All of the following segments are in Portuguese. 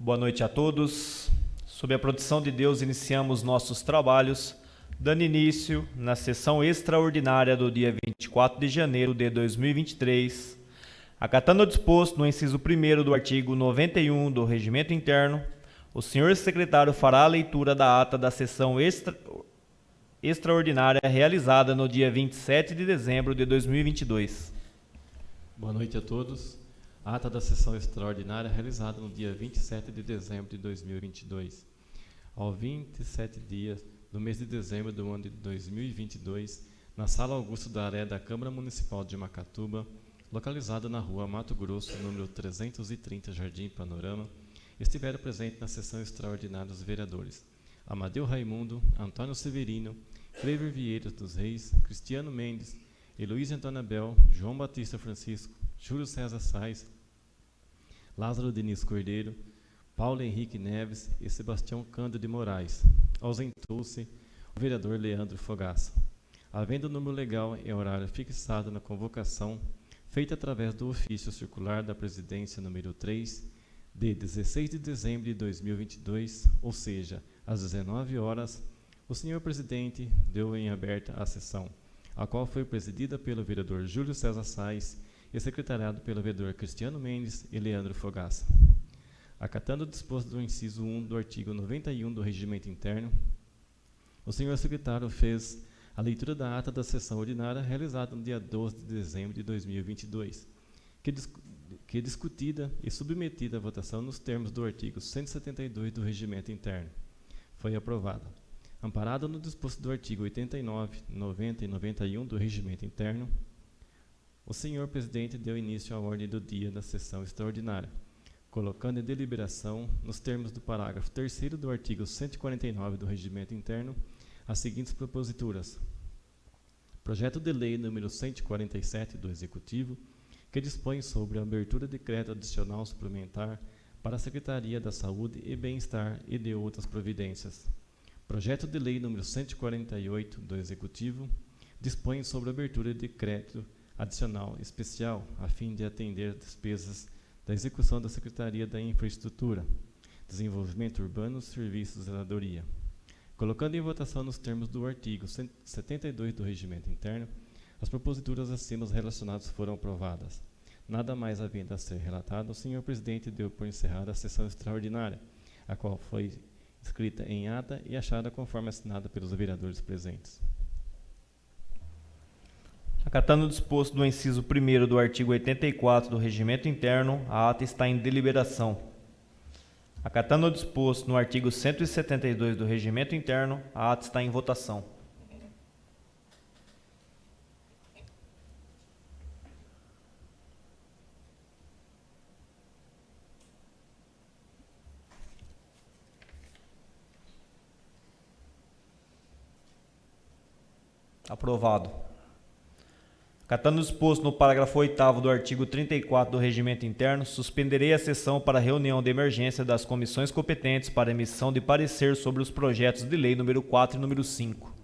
Boa noite a todos. Sob a proteção de Deus, iniciamos nossos trabalhos, dando início na sessão extraordinária do dia 24 de janeiro de 2023, acatando o disposto no inciso 1º do artigo 91 do Regimento Interno. O senhor secretário fará a leitura da ata da sessão extraordinária realizada no dia 27 de dezembro de 2022. Boa noite a todos. A ata da sessão extraordinária realizada no dia 27 de dezembro de 2022. Ao 27 dias do mês de dezembro do ano de 2022, na Sala Augusto da Aré da Câmara Municipal de Macatuba, localizada na rua Mato Grosso, número 330, Jardim Panorama, estiveram presentes na sessão extraordinária os vereadores Amadeu Raimundo, Antônio Severino, Clever Vieira dos Reis, Cristiano Mendes, Heloísa Antônia Bel, João Batista Francisco, Júlio César Sais, Lázaro Diniz Cordeiro, Paulo Henrique Neves e Sebastião Cândido de Moraes. Ausentou-se o vereador Leandro Fogaça. Havendo o número legal e horário fixado na convocação, feita através do ofício circular da Presidência número 3, de 16 de dezembro de 2022, ou seja, às 19 horas, o senhor presidente deu em aberta a sessão, a qual foi presidida pelo vereador Júlio César Sais e secretariado pelo vereador Cristiano Mendes e Leandro Fogaça. Acatando o disposto do inciso 1 do artigo 91 do Regimento Interno, o senhor secretário fez a leitura da ata da sessão ordinária realizada no dia 12 de dezembro de 2022, que é discutida e submetida à votação nos termos do artigo 172 do Regimento Interno. Foi aprovada. Amparado no disposto do artigo 89, 90 e 91 do Regimento Interno, o senhor presidente deu início à ordem do dia da sessão extraordinária, colocando em deliberação, nos termos do parágrafo 3º do artigo 149 do Regimento Interno, as seguintes proposituras. Projeto de lei número 147 do Executivo, que dispõe sobre a abertura de crédito adicional suplementar para a Secretaria da Saúde e Bem-Estar e de outras providências. Projeto de lei número 148 do Executivo, dispõe sobre a abertura de crédito adicional especial, a fim de atender despesas da execução da Secretaria da Infraestrutura, Desenvolvimento Urbano, Serviços e Zeladoria. Colocando em votação nos termos do artigo 72 do Regimento Interno, as proposituras acima relacionadas foram aprovadas. Nada mais havendo a ser relatado, o senhor presidente deu por encerrada a sessão extraordinária, a qual foi escrita em ata e achada conforme assinada pelos vereadores presentes. Acatando o disposto do inciso 1º do artigo 84 do Regimento Interno, a ata está em deliberação. Acatando o disposto no artigo 172 do Regimento Interno, a ata está em votação. Aprovado. Acatando o disposto no parágrafo 8º do artigo 34 do Regimento Interno, suspenderei a sessão para reunião de emergência das comissões competentes para emissão de parecer sobre os projetos de lei número 4 e número 5.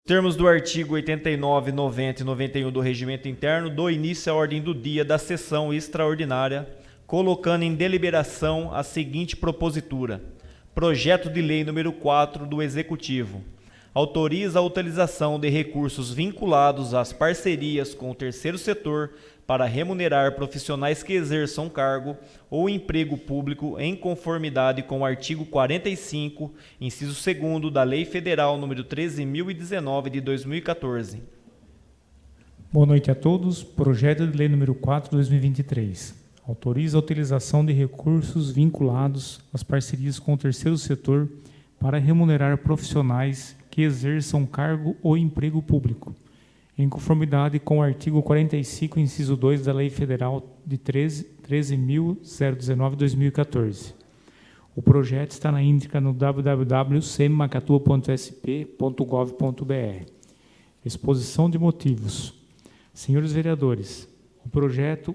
Termos do artigo 89, 90 e 91 do Regimento Interno, dou início à ordem do dia da sessão extraordinária, colocando em deliberação a seguinte propositura. Projeto de Lei número 4 do Executivo. Autoriza a utilização de recursos vinculados às parcerias com o terceiro setor para remunerar profissionais que exerçam cargo ou emprego público em conformidade com o artigo 45, inciso 2º da Lei Federal número 13.019 de 2014. Boa noite a todos. Projeto de Lei número 4 de 2023. Autoriza a utilização de recursos vinculados às parcerias com o terceiro setor para remunerar profissionais que exerçam cargo ou emprego público, em conformidade com o artigo 45, inciso 2 da Lei Federal de 13.019 de 2014. O projeto está na íntegra no www.cmmacatua.sp.gov.br. Exposição de motivos. Senhores vereadores, o projeto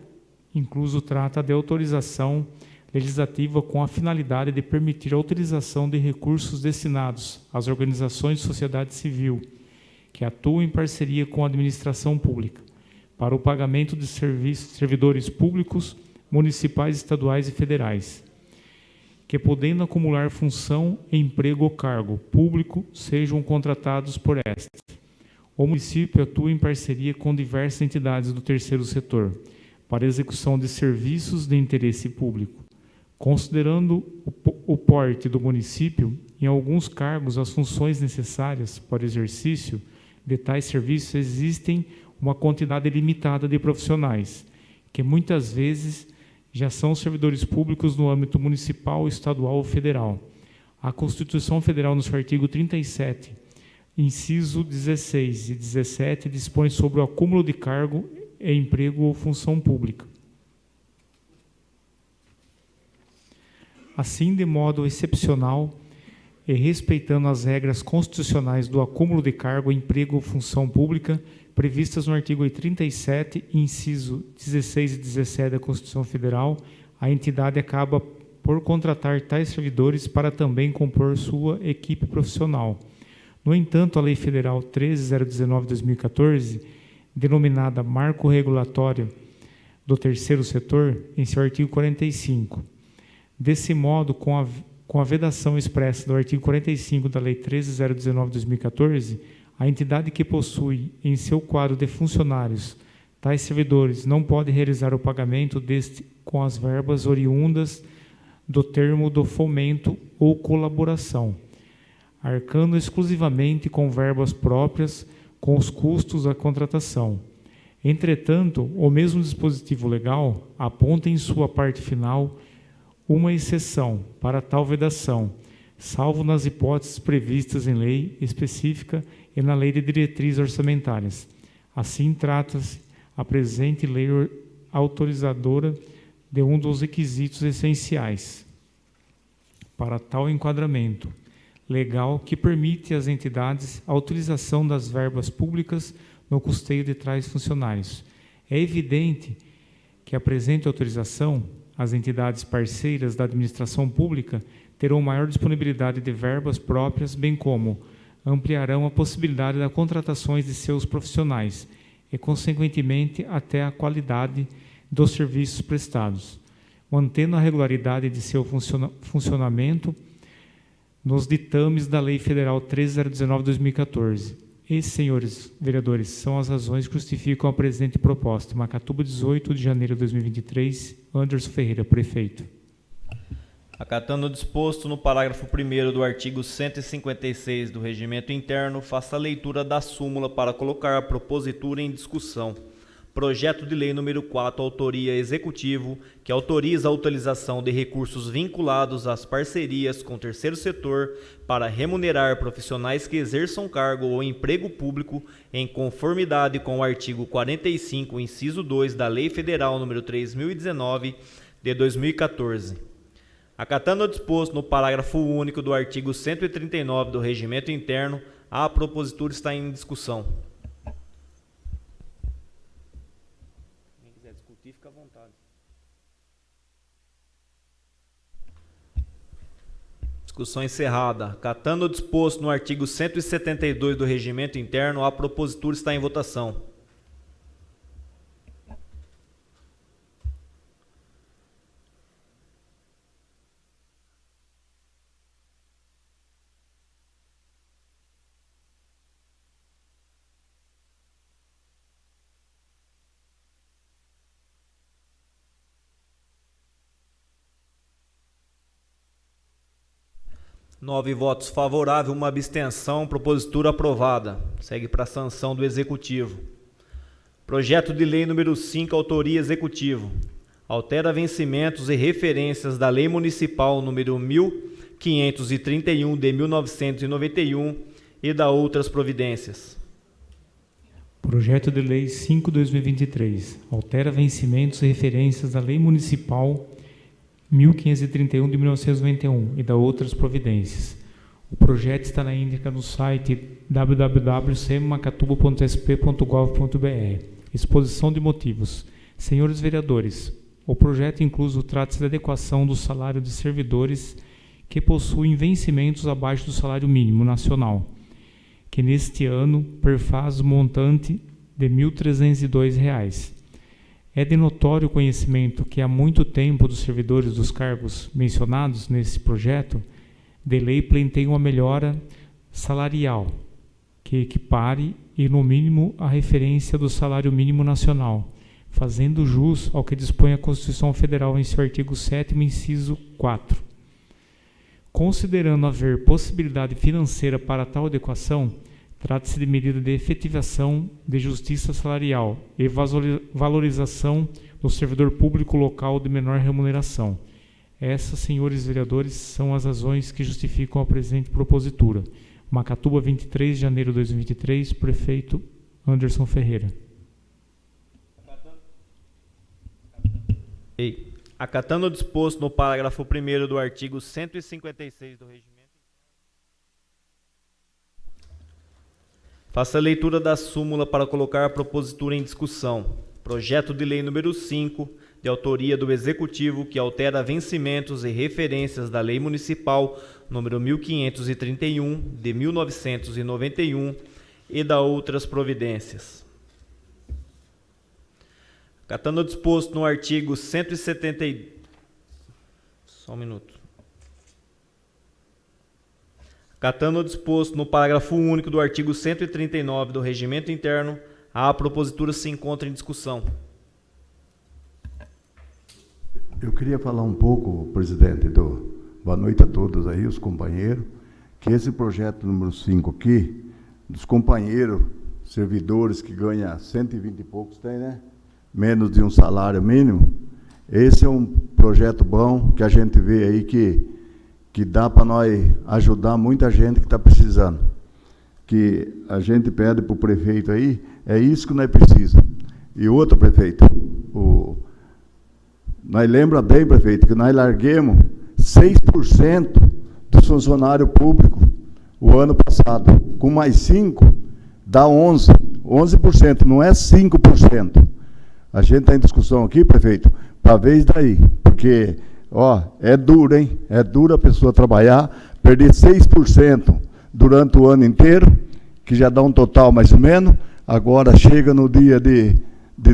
incluso trata de autorização legislativa com a finalidade de permitir a utilização de recursos destinados às organizações de sociedade civil que atuam em parceria com a administração pública para o pagamento de servidores públicos, municipais, estaduais e federais, que podendo acumular função, emprego ou cargo público, sejam contratados por esta. O município atua em parceria com diversas entidades do terceiro setor para execução de serviços de interesse público. Considerando o porte do município, em alguns cargos as funções necessárias para o exercício de tais serviços existem uma quantidade limitada de profissionais, que muitas vezes já são servidores públicos no âmbito municipal, estadual ou federal. A Constituição Federal, no seu artigo 37, inciso 16 e 17, dispõe sobre o acúmulo de cargo e emprego ou função pública. Assim, de modo excepcional e respeitando as regras constitucionais do acúmulo de cargo, emprego ou função pública, previstas no artigo 37, inciso 16 e 17 da Constituição Federal, a entidade acaba por contratar tais servidores para também compor sua equipe profissional. No entanto, a Lei Federal 13.019 de 2014, denominada Marco Regulatório do Terceiro Setor, em seu artigo 45, desse modo, com a vedação expressa do artigo 45 da Lei 13.019 de 2014, a entidade que possui em seu quadro de funcionários tais servidores não pode realizar o pagamento deste com as verbas oriundas do termo do fomento ou colaboração, arcando exclusivamente com verbas próprias com os custos da contratação. Entretanto, o mesmo dispositivo legal aponta em sua parte final uma exceção para tal vedação, salvo nas hipóteses previstas em lei específica e na Lei de Diretrizes Orçamentárias. Assim, trata-se a presente lei autorizadora de um dos requisitos essenciais para tal enquadramento legal que permite às entidades a utilização das verbas públicas no custeio de tais funcionários. É evidente que a presente autorização, as entidades parceiras da administração pública terão maior disponibilidade de verbas próprias, bem como ampliarão a possibilidade das contratações de seus profissionais e, consequentemente, até a qualidade dos serviços prestados, mantendo a regularidade de seu funcionamento nos ditames da Lei Federal 13.019 de 2014. E, senhores vereadores, são as razões que justificam a presente proposta. Macatuba, 18 de janeiro de 2023, Anderson Ferreira, prefeito. Acatando o disposto no parágrafo 1º do artigo 156 do Regimento Interno, faça a leitura da súmula para colocar a propositura em discussão. Projeto de Lei número 4, autoria Executivo, que autoriza a utilização de recursos vinculados às parcerias com o terceiro setor para remunerar profissionais que exerçam cargo ou emprego público em conformidade com o artigo 45, inciso 2 da Lei Federal número 3.019 de 2014. Acatando o disposto no parágrafo único do artigo 139 do Regimento Interno, a propositura está em discussão. Fica à vontade. Discussão encerrada. Acatando o disposto no artigo 172 do Regimento Interno, a propositura está em votação. Nove votos favoráveis, uma abstenção, propositura aprovada. Segue para a sanção do Executivo. Projeto de Lei número 5, autoria Executivo. Altera vencimentos e referências da Lei Municipal número 1531 de 1991 e da outras providências. Projeto de Lei 5/2023. Altera vencimentos e referências da Lei Municipal 1531 de 1991 e da outras providências. O projeto está na íntegra no site www.semacatuba.sp.gov.br. Exposição de motivos. Senhores vereadores, o projeto incluso trata-se da adequação do salário de servidores que possuem vencimentos abaixo do salário mínimo nacional, que neste ano perfaz o montante de R$ 1.302. É de notório conhecimento que há muito tempo dos servidores dos cargos mencionados nesse projeto de lei pleiteiam uma melhora salarial que equipare e, no mínimo, a referência do salário mínimo nacional, fazendo jus ao que dispõe a Constituição Federal em seu artigo 7º, inciso 4. Considerando haver possibilidade financeira para tal adequação, trata-se de medida de efetivação de justiça salarial e valorização do servidor público local de menor remuneração. Essas, senhores vereadores, são as razões que justificam a presente propositura. Macatuba, 23 de janeiro de 2023, prefeito Anderson Ferreira. Acatando o disposto no parágrafo 1º do artigo 156 do Regimento. Faça a leitura da súmula para colocar a propositura em discussão. Projeto de Lei número 5, de autoria do Executivo, que altera vencimentos e referências da Lei Municipal número 1531, de 1991, e da outras providências. Acatando o disposto no artigo 170... Só um minuto. Acatando o disposto no parágrafo único do artigo 139 do Regimento Interno, a propositura se encontra em discussão. Eu queria falar um pouco, presidente, boa noite a todos aí, os companheiros, que esse projeto número 5 aqui, dos companheiros, servidores que ganham 120 e poucos, tem, né? Menos de um salário mínimo, esse é um projeto bom que a gente vê aí que dá para nós ajudar muita gente que está precisando. Que a gente pede para o prefeito aí, é isso que nós precisamos. E outro, prefeito, nós lembra bem, prefeito, que nós larguemos 6% do funcionário público o ano passado. Com mais 5%, dá 11%, não é 5%. A gente está em discussão aqui, prefeito, para ver isso daí, porque... é duro, hein? É duro a pessoa trabalhar, perder 6% durante o ano inteiro, que já dá um total mais ou menos, agora chega no dia de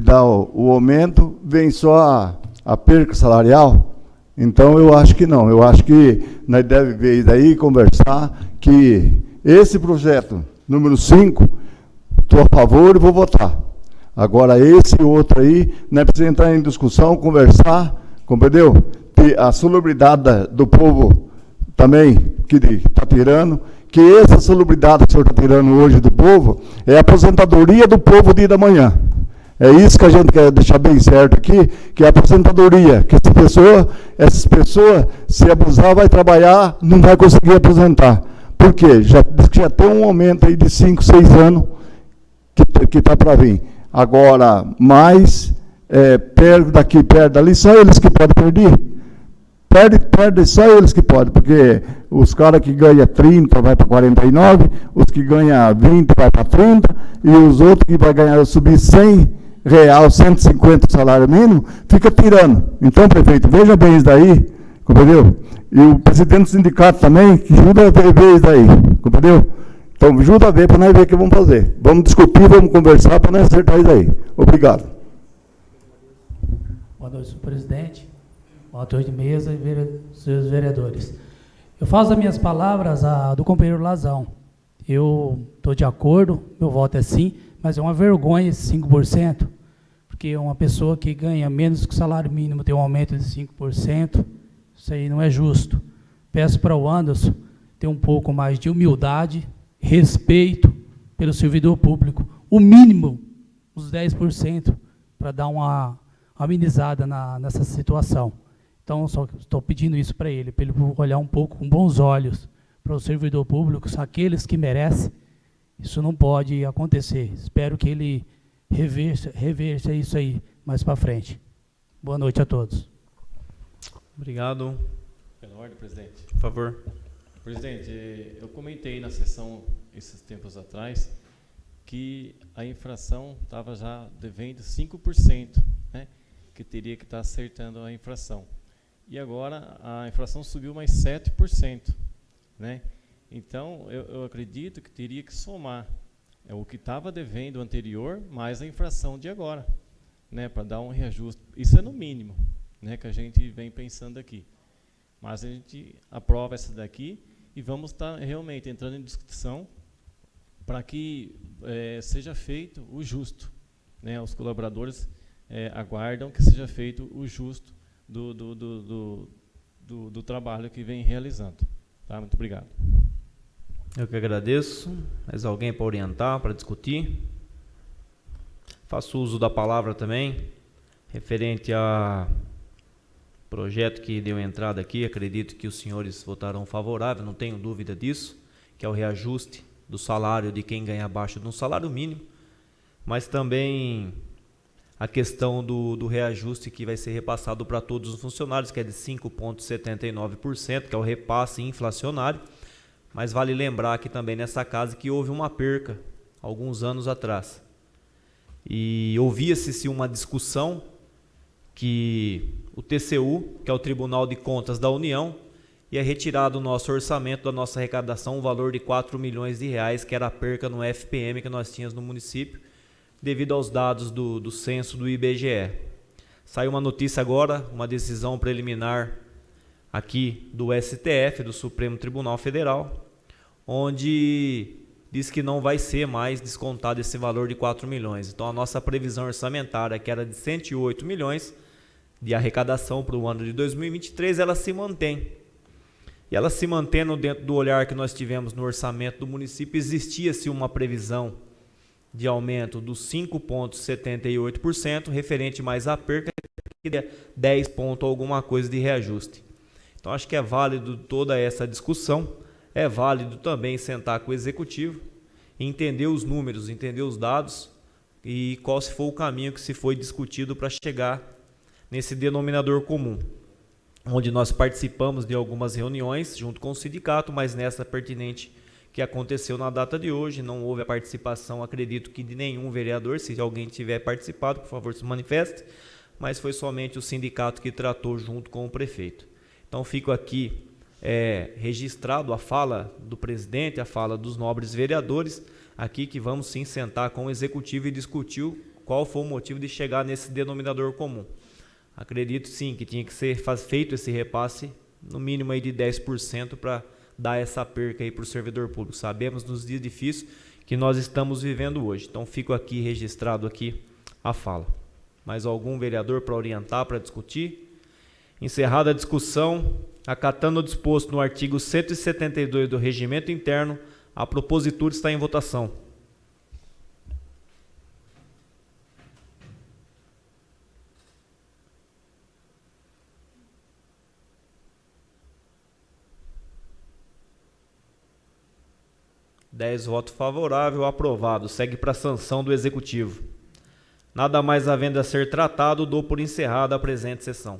dar o aumento, vem só a perca salarial. Então, eu acho que não. Eu acho que nós devemos ver isso aí, conversar, que esse projeto, número 5, estou a favor e vou votar. Agora, esse outro aí, nós precisamos entrar em discussão, conversar, compreendeu? A salubridade do povo também, que está tirando, que essa salubridade que o senhor está tirando hoje do povo, é a aposentadoria do povo dia da manhã. É isso que a gente quer deixar bem certo aqui, que é a aposentadoria, que essas pessoas, se abusar, vai trabalhar, não vai conseguir aposentar. Por quê? Já tem um aumento aí de 5, 6 anos que está para vir. Agora, mais, perde daqui, perde dali, só eles que podem perder. Perde só eles que podem, porque os caras que ganham 30 vai para 49, os que ganham 20 vai para 30, e os outros que vai ganhar, subir R$100, 150 salário mínimo, fica tirando. Então, prefeito, veja bem isso daí, compreendeu? E o presidente do sindicato também, que ajuda a ver isso daí, compreendeu? Então, ajuda a ver para nós ver o que vamos fazer. Vamos discutir, vamos conversar para nós acertar isso aí. Obrigado. Boa noite, senhor presidente. Boa noite, mesa e seus vereadores. Eu faço as minhas palavras do companheiro Lazão. Eu estou de acordo, meu voto é sim, mas é uma vergonha esse 5%, porque uma pessoa que ganha menos que o salário mínimo tem um aumento de 5%, isso aí não é justo. Peço para o Anderson ter um pouco mais de humildade, respeito pelo servidor público, o mínimo, uns 10%, para dar uma amenizada nessa situação. Então, só estou pedindo isso para ele olhar um pouco com bons olhos para o servidor público, são aqueles que merecem. Isso não pode acontecer. Espero que ele reversa isso aí mais para frente. Boa noite a todos. Obrigado. Pela ordem, presidente. Por favor. Presidente, eu comentei na sessão, esses tempos atrás, que a infração estava já devendo 5%, né, que teria que estar acertando a infração. E agora a inflação subiu mais 7%. Né? Então, eu acredito que teria que somar o que estava devendo anterior mais a inflação de agora, né, para dar um reajuste. Isso é no mínimo, né, que a gente vem pensando aqui. Mas a gente aprova essa daqui e vamos estar realmente entrando em discussão para que seja feito o justo. Né? Os colaboradores aguardam que seja feito o justo do trabalho que vem realizando. Tá? Muito obrigado. Eu que agradeço. Mais alguém para orientar, para discutir? Faço uso da palavra também, referente a projeto que deu entrada aqui. Acredito que os senhores votarão favorável, não tenho dúvida disso, que é o reajuste do salário de quem ganha abaixo de um salário mínimo, mas também a questão do reajuste que vai ser repassado para todos os funcionários, que é de 5,79%, que é o repasse inflacionário. Mas vale lembrar aqui também nessa casa que houve uma perca alguns anos atrás. E ouvia-se uma discussão que o TCU, que é o Tribunal de Contas da União, ia retirar do nosso orçamento, da nossa arrecadação, um valor de 4 milhões de reais, que era a perca no FPM que nós tínhamos no município, devido aos dados do censo do IBGE. Saiu uma notícia agora, uma decisão preliminar aqui do STF, do Supremo Tribunal Federal, onde diz que não vai ser mais descontado esse valor de 4 milhões. Então a nossa previsão orçamentária, que era de 108 milhões de arrecadação para o ano de 2023, ela se mantém. E ela se mantendo dentro do olhar que nós tivemos no orçamento do município, existia-se uma previsão de aumento dos 5,78%, referente mais à perca, que é 10 ponto alguma coisa de reajuste. Então, acho que é válido toda essa discussão, é válido também sentar com o Executivo, entender os números, entender os dados e qual se for o caminho que se foi discutido para chegar nesse denominador comum, onde nós participamos de algumas reuniões junto com o sindicato, mas nessa pertinente que aconteceu na data de hoje, não houve a participação, acredito que de nenhum vereador. Se alguém tiver participado, por favor, se manifeste, mas foi somente o sindicato que tratou junto com o prefeito. Então, fico aqui registrado a fala do presidente, a fala dos nobres vereadores, aqui que vamos sim sentar com o Executivo e discutir qual foi o motivo de chegar nesse denominador comum. Acredito sim que tinha que ser feito esse repasse, no mínimo aí de 10%, para dar essa perca aí para o servidor público. Sabemos nos dias difíceis que nós estamos vivendo hoje. Então, fico aqui registrado aqui a fala. Mais algum vereador para orientar, para discutir? Encerrada a discussão, acatando o disposto no artigo 172 do Regimento Interno, a propositura está em votação. Dez votos favoráveis, aprovado. Segue para a sanção do Executivo. Nada mais havendo a ser tratado, dou por encerrada a presente sessão.